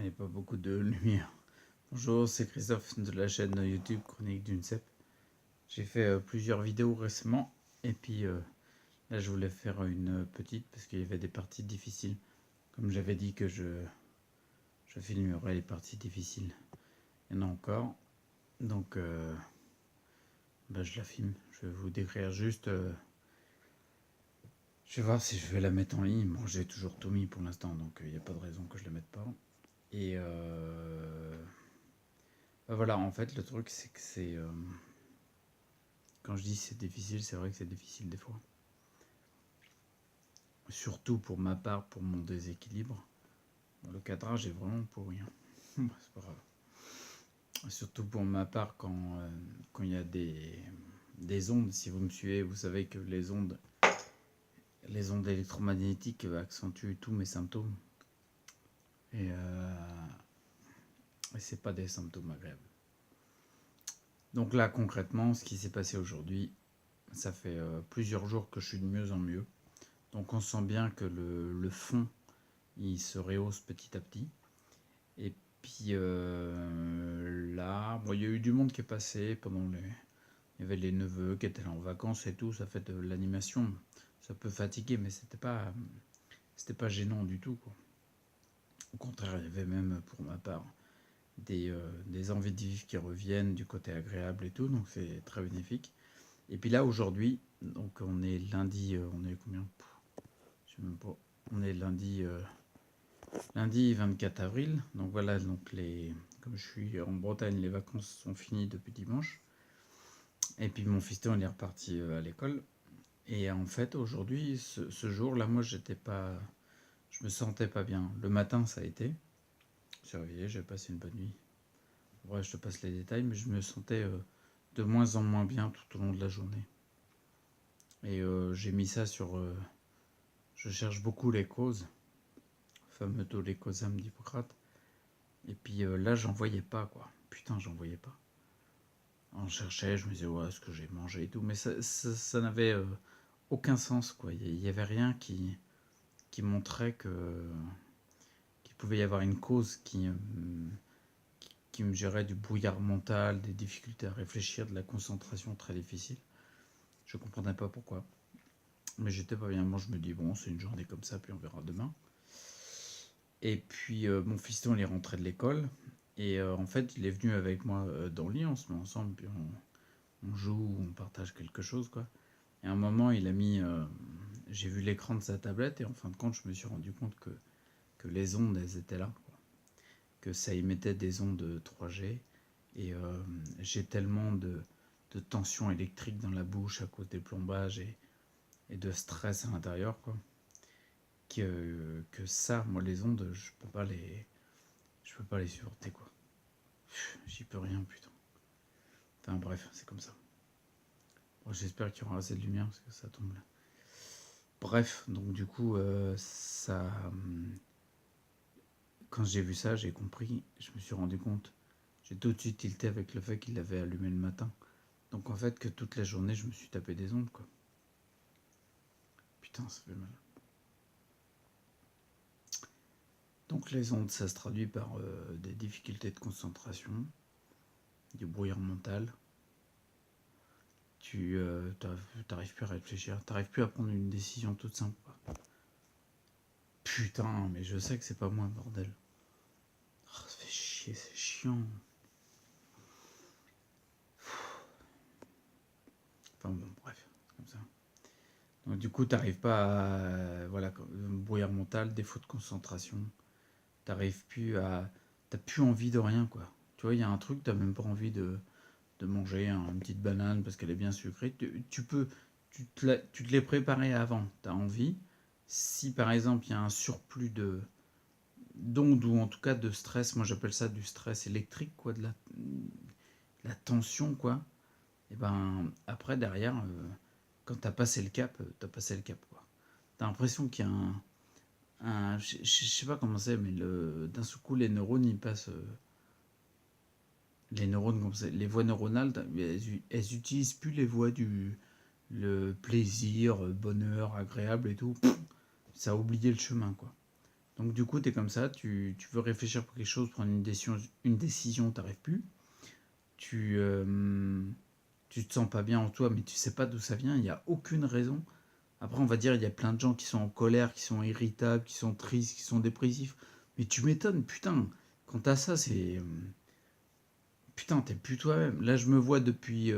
Il n'y a pas beaucoup de lumière. Bonjour, c'est Christophe de la chaîne YouTube Chronique d'une Cep. J'ai fait plusieurs vidéos récemment et puis là je voulais faire une petite parce qu'il y avait des parties difficiles. Comme j'avais dit que je filmerais les parties difficiles. Il y en a encore. Donc je la filme. Je vais vous décrire juste. Je vais voir si je vais la mettre en ligne. Bon, j'ai toujours tout mis pour l'instant, donc il n'y a pas de raison que je la mette pas. Et voilà, en fait, le truc, c'est que c'est. Quand je dis c'est difficile, c'est vrai que c'est difficile des fois. Surtout pour ma part, pour mon déséquilibre. Le cadrage est vraiment pourri. C'est pas grave. Surtout pour ma part, quand il y a des ondes, si vous me suivez, vous savez que les ondes électromagnétiques accentuent tous mes symptômes. Et c'est pas des symptômes agréables. Donc là, concrètement, ce qui s'est passé aujourd'hui, ça fait plusieurs jours que je suis de mieux en mieux. Donc on sent bien que le fond, il se rehausse petit à petit. Et puis là, bon, il y a eu du monde qui est passé pendant les... Il y avait les neveux qui étaient là en vacances et tout, ça fait de l'animation. Ça peut fatiguer, mais c'était pas gênant du tout, quoi. Au contraire, il y avait même, pour ma part, des envies de vivre qui reviennent, du côté agréable et tout, donc c'est très bénéfique. Et puis là, aujourd'hui, donc on est lundi, on est combien? Je sais même pas. On est lundi 24 avril. Donc voilà, donc comme je suis en Bretagne, les vacances sont finies depuis dimanche. Et puis mon fiston, il est reparti à l'école. Et en fait, aujourd'hui, ce jour-là, moi, je me sentais pas bien. Le matin, ça a été. Je suis réveillé, j'ai passé une bonne nuit. Ouais, je te passe les détails, mais je me sentais de moins en moins bien tout au long de la journée. Et j'ai mis ça sur... je cherche beaucoup les causes, le fameux taux les causam d'Hippocrate. Et puis là, j'en voyais pas, quoi. Putain, j'en voyais pas. On cherchait, je me disais, ouais, ce que j'ai mangé et tout. Mais ça n'avait aucun sens, quoi. Il n'y avait rien qui montrait qu'il pouvait y avoir une cause qui me gérait du brouillard mental, des difficultés à réfléchir, de la concentration très difficile. Je comprenais pas pourquoi. Mais j'étais pas bien. Moi, je me dis, bon, c'est une journée comme ça, puis on verra demain. Et puis, mon fiston, il est rentré de l'école. Et en fait, il est venu avec moi dans le lit, on se met ensemble, puis on joue, on partage quelque chose, quoi. Et à un moment, il a mis... j'ai vu l'écran de sa tablette, et en fin de compte, je me suis rendu compte que les ondes, elles étaient là, quoi. Que ça émettait des ondes 3G. Et j'ai tellement de tension électrique dans la bouche à cause des plombages et de stress à l'intérieur, quoi. Que ça, moi, les ondes, je peux pas les supporter, quoi. J'y peux rien, putain. Enfin bref, c'est comme ça. Bon, j'espère qu'il y aura assez de lumière parce que ça tombe là. Bref, donc du coup, quand j'ai vu ça, j'ai compris, je me suis rendu compte. J'ai tout de suite tilté avec le fait qu'il l'avait allumé le matin. Donc en fait, que toute la journée, je me suis tapé des ondes, quoi. Putain, ça fait mal. Donc les ondes, ça se traduit par des difficultés de concentration, du brouillard mental. Tu t'arrives plus à réfléchir, t'arrives plus à prendre une décision toute simple, quoi. Putain, mais je sais que c'est pas moi, bordel. Oh, ça fait chier, c'est chiant. Enfin bon, bref, c'est comme ça. Donc du coup, t'arrives pas à... Voilà, brouillard mental, défaut de concentration. T'arrives plus à... T'as plus envie de rien, quoi. Tu vois, il y a un truc, t'as même pas envie de manger une petite banane parce qu'elle est bien sucrée. Tu te l'es préparé avant, t'as envie. Si par exemple, il y a un surplus d'ondes ou en tout cas de stress, moi j'appelle ça du stress électrique, quoi, de la tension, quoi. Et ben après derrière, quand t'as passé le cap, t'as passé le cap, quoi. T'as l'impression qu'il y a je sais pas comment c'est, mais d'un seul coup les neurones ils passent, les neurones comme ça, les voies neuronales, elles utilisent plus les voies du le plaisir, bonheur, agréable et tout. Ça a oublié le chemin, quoi. Donc du coup, tu es comme ça, tu veux réfléchir pour quelque chose, prendre une décision, t'arrives plus. Tu, tu te sens pas bien en toi, mais tu sais pas d'où ça vient, il n'y a aucune raison. Après, on va dire, il y a plein de gens qui sont en colère, qui sont irritables, qui sont tristes, qui sont dépressifs. Mais tu m'étonnes, putain, quand t'as ça, c'est... Putain, t'es plus toi-même. Là, je me vois depuis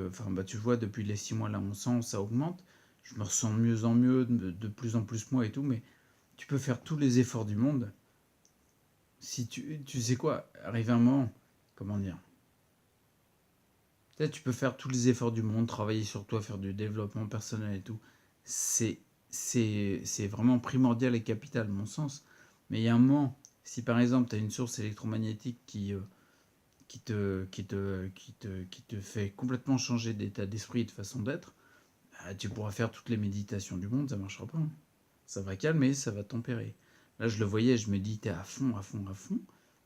Enfin, bah, tu vois, depuis les 6 mois, là, on sent, ça augmente. Je me ressens de mieux en mieux, de plus en plus moi et tout, mais tu peux faire tous les efforts du monde. Si tu sais quoi, arrive un moment, comment dire, peut-être tu peux faire tous les efforts du monde, travailler sur toi, faire du développement personnel et tout. C'est, c'est vraiment primordial et capital, mon sens. Mais il y a un moment, si par exemple tu as une source électromagnétique qui te fait complètement changer d'état d'esprit et de façon d'être, bah, tu pourras faire toutes les méditations du monde, ça marchera pas. Ça va calmer, ça va tempérer. Là, je le voyais, je méditais à fond, à fond, à fond.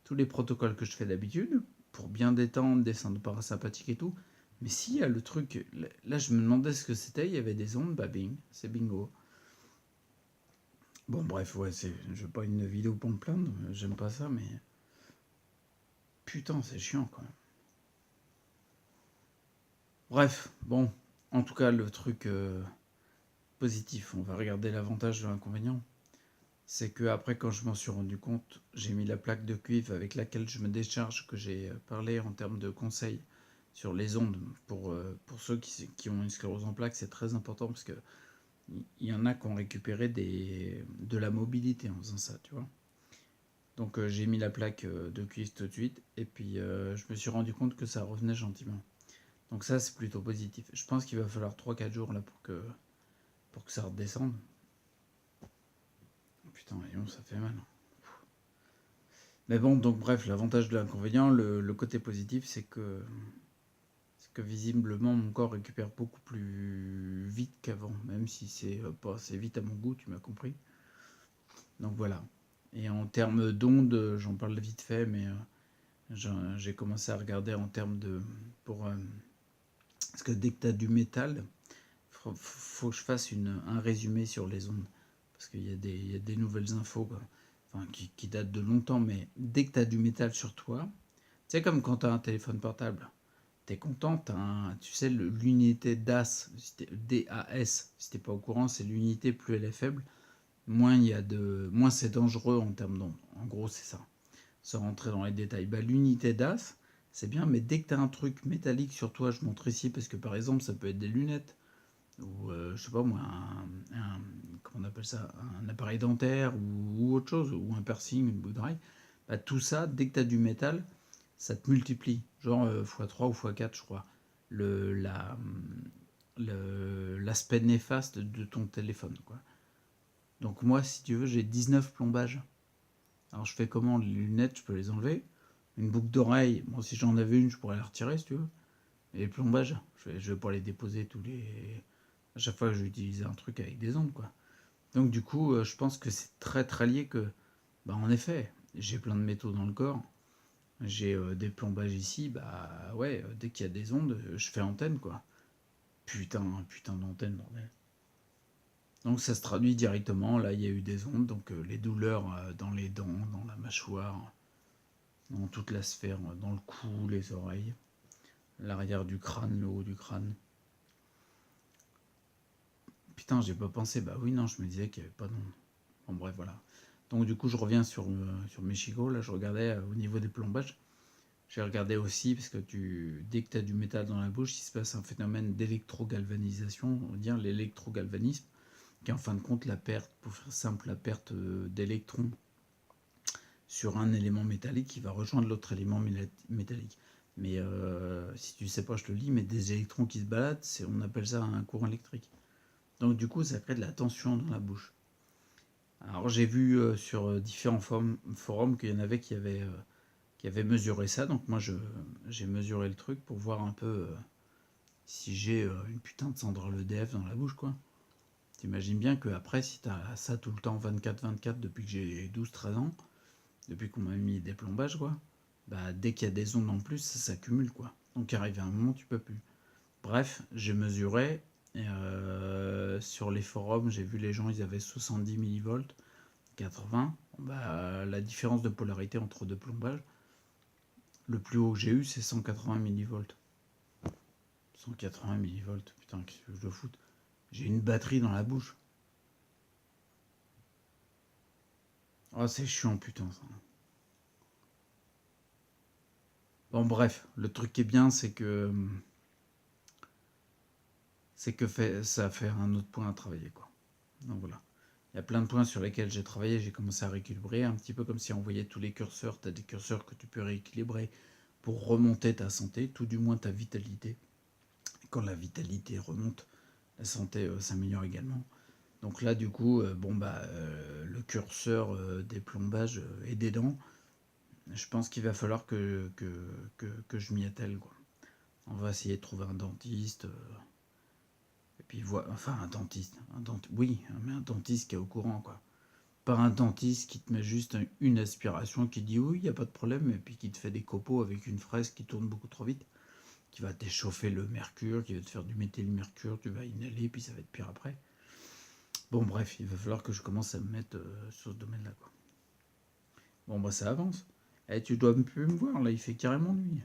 Tous les protocoles que je fais d'habitude, pour bien détendre, descendre parasympathique et tout. Mais si, il y a le truc. Là, je me demandais ce que c'était, il y avait des ondes, bah bing, c'est bingo. Bon, bref, ouais, je veux pas une vidéo pour me plaindre, j'aime pas ça, mais. Putain, c'est chiant, quoi. Bref, bon, en tout cas, le truc positif, on va regarder l'avantage de l'inconvénient. C'est que après, quand je m'en suis rendu compte, j'ai mis la plaque de cuivre avec laquelle je me décharge, que j'ai parlé en termes de conseils sur les ondes. Pour ceux qui ont une sclérose en plaques, c'est très important parce que il y en a qui ont récupéré de la mobilité en faisant ça, tu vois. Donc j'ai mis la plaque de cuivre tout de suite et puis je me suis rendu compte que ça revenait gentiment. Donc ça, c'est plutôt positif. Je pense qu'il va falloir 3-4 jours là pour que ça redescende. Putain, voyons, ça fait mal. Mais bon, donc bref, l'avantage de l'inconvénient, le côté positif, c'est que visiblement mon corps récupère beaucoup plus vite qu'avant, même si c'est pas assez vite à mon goût, tu m'as compris. Donc voilà. Et en termes d'ondes, j'en parle vite fait, mais j'ai commencé à regarder en termes de... Pour, parce que dès que tu as du métal, faut que je fasse un résumé sur les ondes. Parce qu'il y a des nouvelles infos, quoi. Enfin, qui datent de longtemps, mais dès que tu as du métal sur toi, c'est comme quand tu as un téléphone portable. Tu es content, tu sais, l'unité DAS, DAS, si t'es pas au courant, c'est l'unité, plus elle est faible, moins c'est dangereux en termes d'ondes. En gros, c'est ça. Sans rentrer dans les détails. Bah, l'unité DAS, c'est bien, mais dès que tu as un truc métallique sur toi, je montre ici, parce que par exemple, ça peut être des lunettes, ou je sais pas moi, comment on appelle ça, un appareil dentaire, ou autre chose, ou un piercing, une boucle d'oreille, bah, tout ça, dès que tu as du métal, ça te multiplie, genre x3 ou x4, je crois, le, la, l'aspect néfaste de ton téléphone, quoi. Donc moi, si tu veux, j'ai 19 plombages. Alors je fais comment? Les lunettes, je peux les enlever. Une boucle d'oreille, bon, si j'en avais une, je pourrais la retirer, si tu veux. Et les plombages, je vais pas les déposer à chaque fois que j'utilise un truc avec des ondes, quoi. Donc du coup, je pense que c'est très très lié que, bah en effet, j'ai plein de métaux dans le corps, j'ai des plombages ici, bah ouais, dès qu'il y a des ondes, je fais antenne, quoi. Putain d'antenne, bordel. Donc ça se traduit directement, là il y a eu des ondes, donc les douleurs dans les dents, dans la mâchoire, dans toute la sphère, dans le cou, les oreilles, l'arrière du crâne, le haut du crâne. Putain, j'ai pas pensé, bah oui, non, je me disais qu'il n'y avait pas d'ondes. Bon bref, voilà. Donc du coup, je reviens sur Mexico, là je regardais au niveau des plombages. J'ai regardé aussi, parce que dès que tu as du métal dans la bouche, il se passe un phénomène d'électrogalvanisation, on va dire l'électrogalvanisme, qui est en fin de compte la perte, pour faire simple, la perte d'électrons sur un élément métallique qui va rejoindre l'autre élément métallique. Mais si tu sais pas, je te le dis, mais des électrons qui se baladent, on appelle ça un courant électrique. Donc du coup, ça crée de la tension dans la bouche. Alors j'ai vu sur différents forums qu'il y en avait qui avaient mesuré ça. Donc moi, j'ai mesuré le truc pour voir un peu si j'ai une putain de centrale EDF dans la bouche, quoi. T'imagines bien que après, si t'as ça tout le temps, 24-24, depuis que j'ai 12-13 ans, depuis qu'on m'a mis des plombages, quoi, bah dès qu'il y a des ondes en plus, ça s'accumule, quoi. Donc arrivé à un moment, tu peux plus. Bref, j'ai mesuré, Et sur les forums, j'ai vu les gens, ils avaient 70 millivolts, 80. Bah, la différence de polarité entre deux plombages, le plus haut que j'ai eu, c'est 180 millivolts. 180 millivolts, putain, qu'est-ce que je le foute. J'ai une batterie dans la bouche. Oh, c'est chiant, putain, ça. Bon, bref, le truc qui est bien, c'est que ça fait un autre point à travailler, quoi. Donc voilà. Il y a plein de points sur lesquels j'ai travaillé, j'ai commencé à rééquilibrer, un petit peu comme si on voyait tous les curseurs, tu as des curseurs que tu peux rééquilibrer pour remonter ta santé, tout du moins ta vitalité. Et quand la vitalité remonte, la santé s'améliore également. Donc là, du coup, le curseur des plombages et des dents, je pense qu'il va falloir que je m'y attelle, quoi. On va essayer de trouver un dentiste. Et puis, enfin, oui, mais un dentiste qui est au courant, quoi. Pas un dentiste qui te met juste une aspiration, qui dit oui, il n'y a pas de problème, et puis qui te fait des copeaux avec une fraise qui tourne beaucoup trop vite, qui va t'échauffer le mercure, qui va te faire du méthylmercure, tu vas inhaler, puis ça va être pire après. Bon, bref, il va falloir que je commence à me mettre sur ce domaine-là, quoi. Bon, bah, ça avance. Eh, tu dois plus me voir, là, il fait carrément nuit.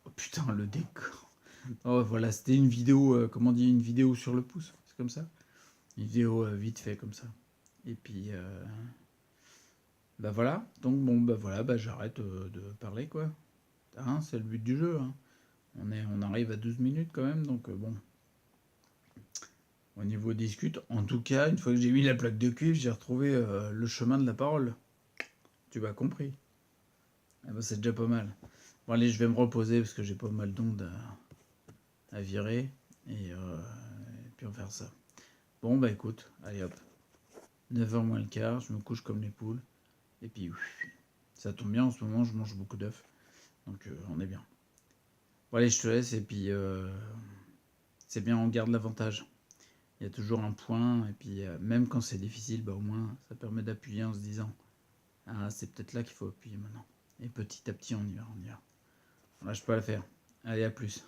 Oh putain, le décor. Oh, voilà, c'était une vidéo, comment on dit, une vidéo sur le pouce, c'est comme ça. Une vidéo vite fait, comme ça. Et puis, bah voilà, donc bon, bah voilà, bah j'arrête de parler, quoi. Hein, c'est le but du jeu, hein. On arrive à 12 minutes quand même, donc bon. Au niveau discute, en tout cas, une fois que j'ai mis la plaque de cuivre, j'ai retrouvé le chemin de la parole. Tu m'as compris. Eh ben, c'est déjà pas mal. Bon, allez, je vais me reposer parce que j'ai pas mal d'ondes à virer. Et puis on va faire ça. Bon, bah écoute, allez hop. 9h moins le quart, je me couche comme les poules. Et puis, ça tombe bien, en ce moment, je mange beaucoup d'œufs. Donc on est bien. Bon, allez, je te laisse. Et puis, c'est bien, on garde l'avantage. Il y a toujours un point. Et puis, même quand c'est difficile, bah, au moins, ça permet d'appuyer en se disant ah, c'est peut-être là qu'il faut appuyer maintenant. Et petit à petit, on y va, on y va. On lâche pas l'affaire. Allez, à plus.